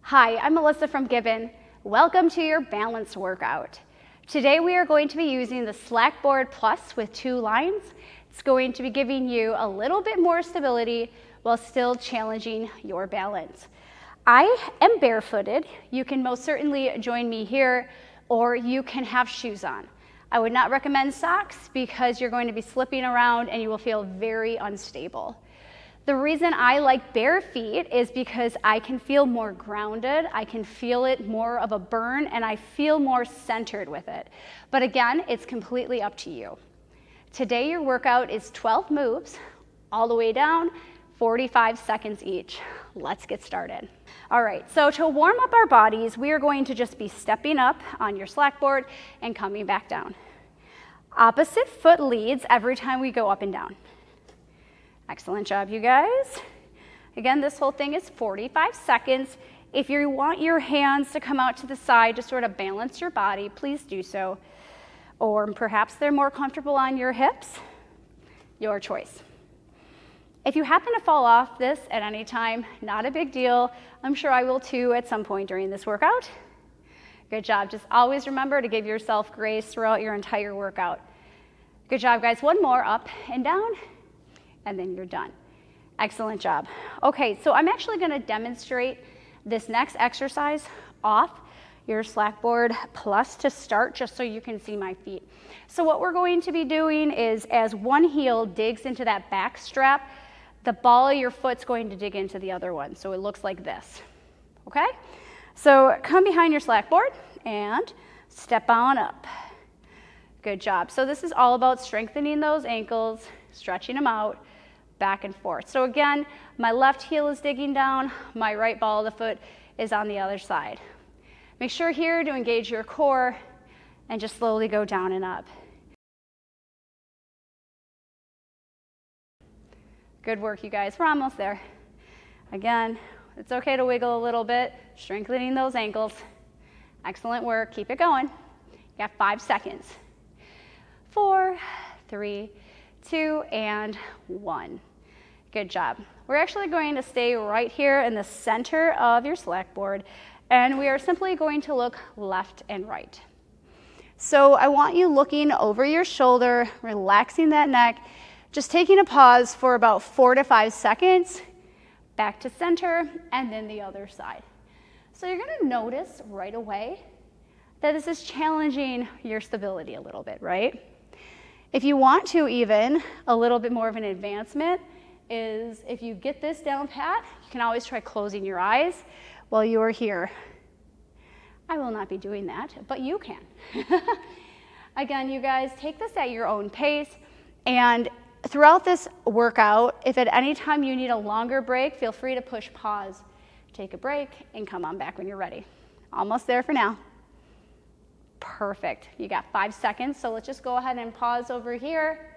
Hi, I'm Melissa from GIBBON. Welcome to your balance workout. Today we are going to be using the SlackBoard PLUS with 2 lines. It's going to be giving you a little bit more stability while still challenging your balance. I am barefooted. You can most certainly join me here, or you can have shoes on. I would not recommend socks because you're going to be slipping around and you will feel very unstable. The reason I like bare feet is because I can feel more grounded, I can feel it more of a burn, and I feel more centered with it. But again, it's completely up to you. Today your workout is 12 moves, all the way down, 45 seconds each. Let's get started. All right, so to warm up our bodies, we are going to just be stepping up on your SlackBoard and coming back down. Opposite foot leads every time we go up and down. Excellent job, you guys. Again, this whole thing is 45 seconds. If you want your hands to come out to the side to sort of balance your body, please do so. Or perhaps they're more comfortable on your hips, your choice. If you happen to fall off this at any time, not a big deal. I'm sure I will too at some point during this workout. Good job. Just always remember to give yourself grace throughout your entire workout. Good job, guys. One more, up and down, and then you're done. Excellent job. Okay, so I'm actually going to demonstrate this next exercise off your SlackBoard PLUS to start, just so you can see my feet. So what we're going to be doing is, as one heel digs into that back strap, the ball of your foot's going to dig into the other one. So it looks like this, okay? So come behind your SlackBoard and step on up. Good job. So this is all about strengthening those ankles, stretching them out, back and forth. So again, my left heel is digging down, my right ball of the foot is on the other side. Make sure here to engage your core and just slowly go down and up. Good work, you guys. We're almost there. Again, it's okay to wiggle a little bit, strengthening those ankles. Excellent work. Keep it going. You got 5 seconds. 4, 3, 2, and 1. Good job. We're actually going to stay right here in the center of your SlackBoard, and we are simply going to look left and right. So I want you looking over your shoulder, relaxing that neck, just taking a pause for about 4 to 5 seconds, back to center, and then the other side. So you're going to notice right away that this is challenging your stability a little bit, right? If you want to, even a little bit more of an advancement is, if you get this down pat, you can always try closing your eyes while you are here. I will not be doing that, but you can. Again, you guys, take this at your own pace, and throughout this workout, if at any time you need a longer break, feel free to push pause, take a break, and come on back when you're ready. Almost there for now. Perfect. You got 5 seconds, so let's just go ahead and pause over here,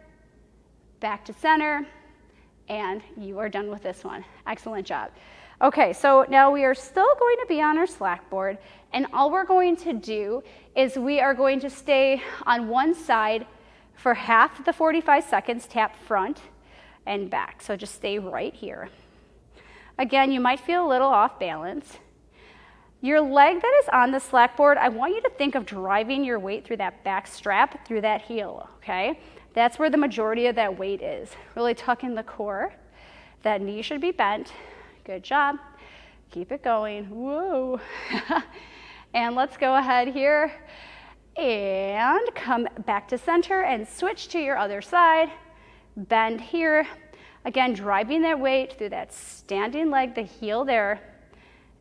back to center, and you are done with this one. Excellent job. Okay, so now we are still going to be on our SlackBoard, and all we're going to do is we are going to stay on one side for half the 45 seconds, tap front and back. So just stay right here. Again, you might feel a little off balance. Your leg that is on the SlackBoard, I want you to think of driving your weight through that back strap, through that heel, okay? That's where the majority of that weight is. Really tuck in the core. That knee should be bent. Good job. Keep it going. Whoa. And let's go ahead here and come back to center and switch to your other side. Bend here. Again, driving that weight through that standing leg, the heel there,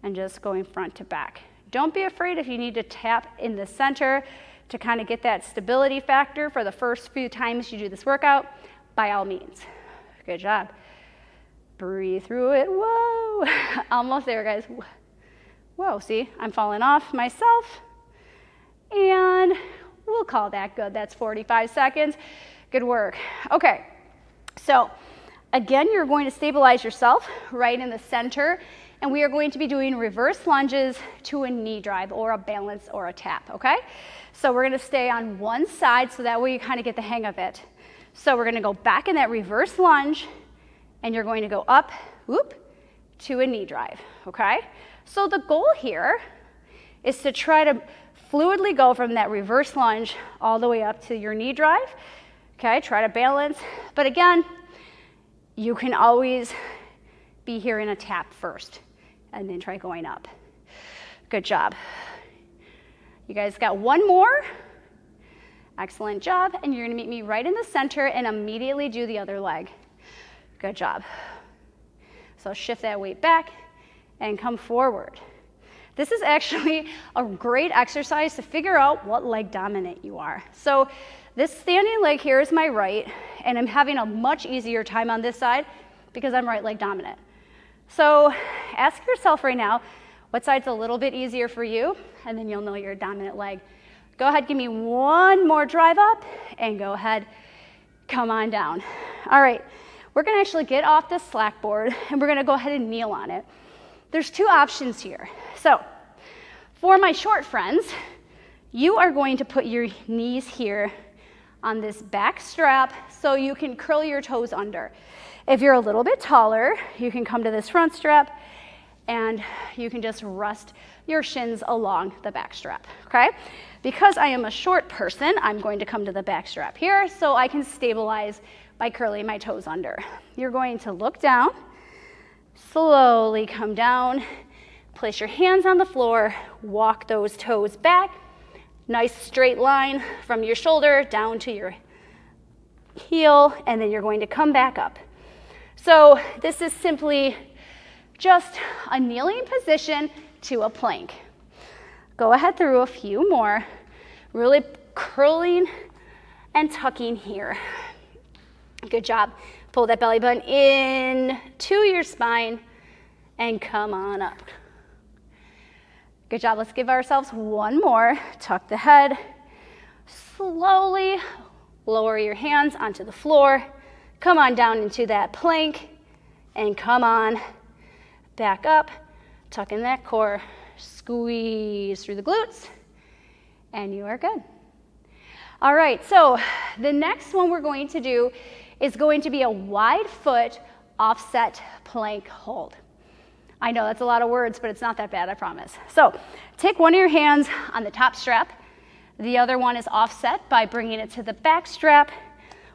and just going front to back. Don't be afraid if you need to tap in the center to kind of get that stability factor for the first few times you do this workout, by all means. Good job. Breathe through it. Whoa. Almost there, guys. Whoa, see, I'm falling off myself. And we'll call that good. That's 45 seconds. Good work. Okay, so again, you're going to stabilize yourself right in the center, and we are going to be doing reverse lunges to a knee drive or a balance or a tap, okay? So we're going to stay on one side so that way you kind of get the hang of it. So we're going to go back in that reverse lunge, and you're going to go up, whoop, to a knee drive, okay? So the goal here is to try to fluidly go from that reverse lunge all the way up to your knee drive. Okay, try to balance. But again, you can always be here in a tap first and then try going up. Good job. You guys got one more. Excellent job. And you're gonna meet me right in the center and immediately do the other leg. Good job. So shift that weight back and come forward. This is actually a great exercise to figure out what leg dominant you are. So this standing leg here is my right, and I'm having a much easier time on this side because I'm right leg dominant. So ask yourself right now, what side's a little bit easier for you? And then you'll know your dominant leg. Go ahead, give me one more drive up, and go ahead, come on down. All right, we're gonna actually get off this SlackBoard, and we're gonna go ahead and kneel on it. There's two options here. So for my short friends, you are going to put your knees here on this back strap so you can curl your toes under. If you're a little bit taller, you can come to this front strap and you can just rest your shins along the back strap, okay? Because I am a short person, I'm going to come to the back strap here so I can stabilize by curling my toes under. You're going to look down, slowly come down, place your hands on the floor, walk those toes back. Nice straight line from your shoulder down to your heel, and then you're going to come back up. So this is simply just a kneeling position to a plank. Go ahead through a few more, really curling and tucking here. Good job. Pull that belly button in to your spine and come on up. Good job. Let's give ourselves one more. Tuck the head. Slowly lower your hands onto the floor. Come on down into that plank and come on back up. Tuck in that core. Squeeze through the glutes and you are good. All right, so the next one we're going to do is going to be a wide foot offset plank hold. I know that's a lot of words, but it's not that bad, I promise. So take one of your hands on the top strap. The other one is offset by bringing it to the back strap.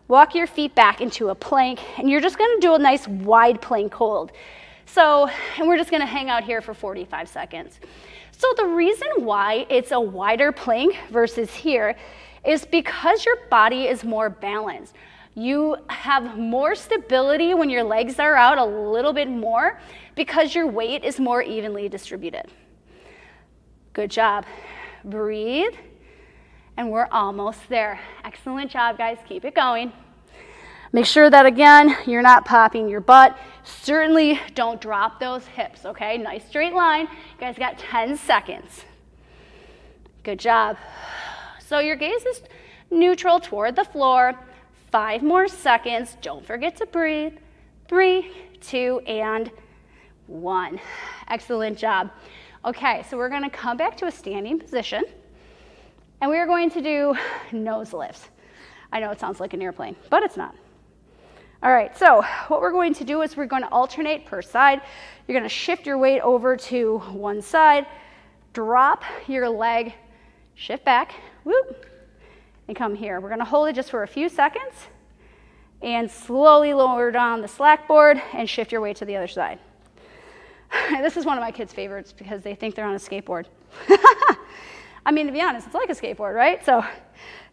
Walk your feet back into a plank, and you're just gonna do a nice wide plank hold. So, and we're just gonna hang out here for 45 seconds. So the reason why it's a wider plank versus here is because your body is more balanced. You have more stability when your legs are out a little bit more because your weight is more evenly distributed. Good job. Breathe. And we're almost there. Excellent job, guys. Keep it going. Make sure that, again, you're not popping your butt. Certainly don't drop those hips, okay? Nice straight line. You guys got 10 seconds. Good job. So your gaze is neutral toward the floor. 5 more seconds. Don't forget to breathe. 3, 2, and 1. Excellent job. Okay, so we're gonna come back to a standing position, and we are going to do nose lifts. I know it sounds like an airplane, but it's not. All right, so what we're going to do is we're gonna alternate per side. You're gonna shift your weight over to one side, drop your leg, shift back, whoop, and come here. We're gonna hold it just for a few seconds and slowly lower down the SlackBoard and shift your weight to the other side. This is one of my kids' favorites because they think they're on a skateboard. I mean, to be honest, it's like a skateboard, right? So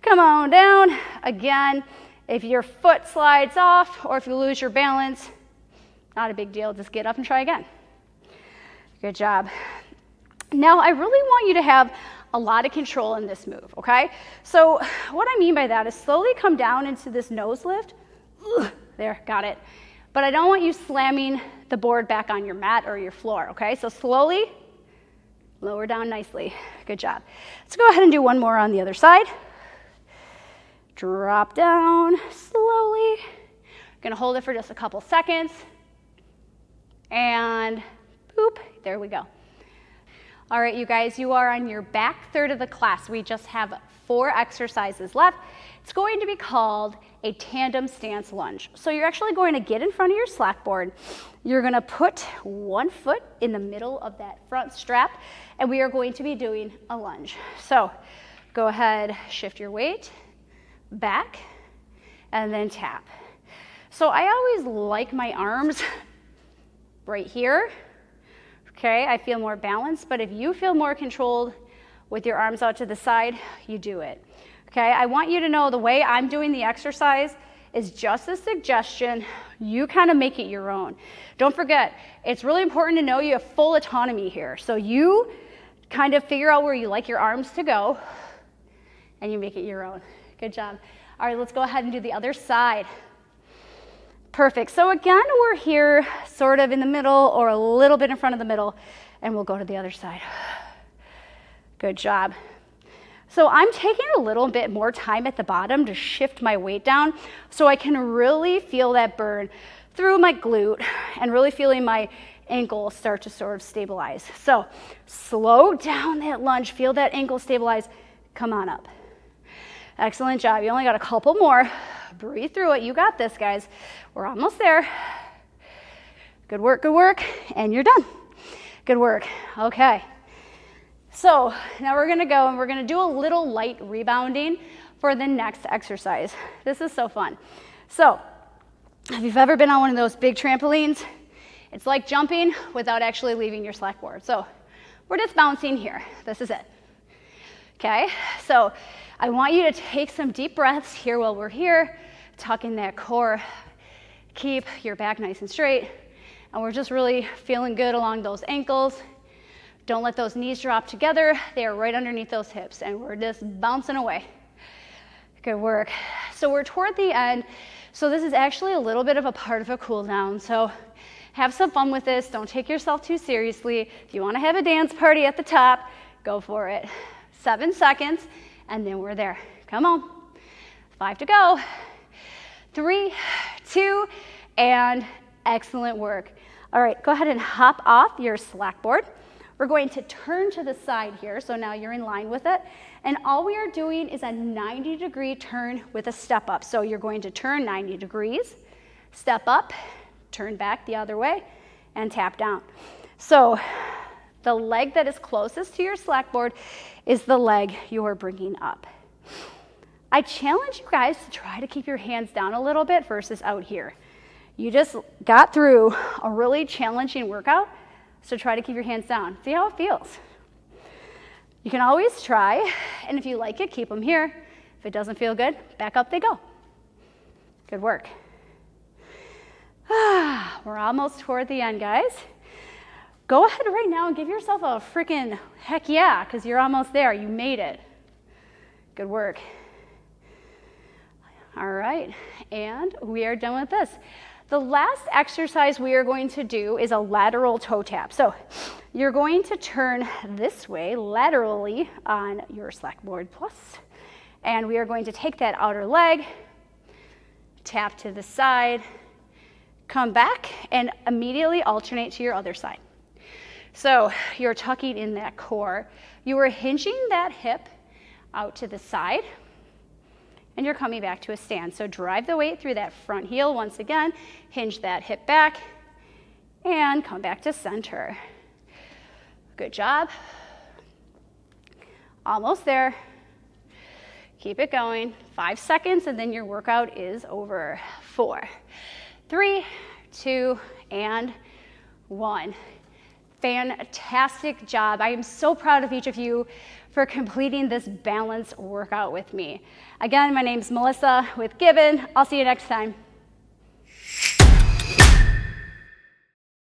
come on down. Again, if your foot slides off or if you lose your balance, not a big deal. Just get up and try again. Good job. Now, I really want you to have a lot of control in this move, okay? So what I mean by that is slowly come down into this nose lift. There, got it. But I don't want you slamming the board back on your mat or your floor, okay? So slowly lower down nicely. Good job. Let's go ahead and do one more on the other side. Drop down slowly. Gonna hold it for just a couple seconds. And boop, there we go. All right, you guys, you are on your back third of the class. We just have 4 exercises left. It's going to be called a tandem stance lunge. So you're actually going to get in front of your SlackBoard. You're going to put one foot in the middle of that front strap, and we are going to be doing a lunge. So go ahead, shift your weight back, and then tap. So I always like my arms right here. Okay, I feel more balanced, but if you feel more controlled with your arms out to the side, you do it. Okay, I want you to know the way I'm doing the exercise is just a suggestion. You kind of make it your own. Don't forget, it's really important to know you have full autonomy here. So you kind of figure out where you like your arms to go, and you make it your own. Good job. All right, let's go ahead and do the other side. Perfect. So again, we're here sort of in the middle or a little bit in front of the middle, and we'll go to the other side. Good job. So I'm taking a little bit more time at the bottom to shift my weight down so I can really feel that burn through my glute and really feeling my ankle start to sort of stabilize. So slow down that lunge, feel that ankle stabilize, come on up. Excellent job. You only got a couple more. Breathe through it. You got this, guys. We're almost there. Good work, and you're done. Good work. Okay. So now we're gonna go and we're gonna do a little light rebounding for the next exercise. This is so fun. So if you've ever been on one of those big trampolines, it's like jumping without actually leaving your SlackBoard. So we're just bouncing here. This is it. Okay, so I want you to take some deep breaths here while we're here, tuck in that core, keep your back nice and straight, and we're just really feeling good along those ankles. Don't let those knees drop together. They are right underneath those hips, and we're just bouncing away. Good work. So we're toward the end. So this is actually a little bit of a part of a cool down. So have some fun with this. Don't take yourself too seriously. If you want to have a dance party at the top, go for it. 7 seconds, and then we're there. Come on. 5 to go. 3, 2, and excellent work. All right, go ahead and hop off your SlackBoard. We're going to turn to the side here, so now you're in line with it. And all we are doing is a 90-degree turn with a step up. So you're going to turn 90 degrees, step up, turn back the other way, and tap down. So the leg that is closest to your SlackBoard is the leg you are bringing up. I challenge you guys to try to keep your hands down a little bit versus out here. You just got through a really challenging workout, so try to keep your hands down. See how it feels. You can always try, and if you like it, keep them here. If it doesn't feel good, back up they go. Good work. We're almost toward the end, guys. Go ahead right now and give yourself a freaking heck yeah, because you're almost there. You made it. Good work. All right, and we are done with this. The last exercise we are going to do is a lateral toe tap. So you're going to turn this way laterally on your SlackBoard PLUS, and we are going to take that outer leg, tap to the side, come back, and immediately alternate to your other side. So you're tucking in that core. You are hinging that hip out to the side, and you're coming back to a stand. So drive the weight through that front heel once again, hinge that hip back, and come back to center. Good job. Almost there. Keep it going. 5 seconds, and then your workout is over. 4, 3, 2, and 1. Fantastic job. I am so proud of each of you for completing this balance workout with me. Again, my name's Melissa with GIBBON. I'll see you next time.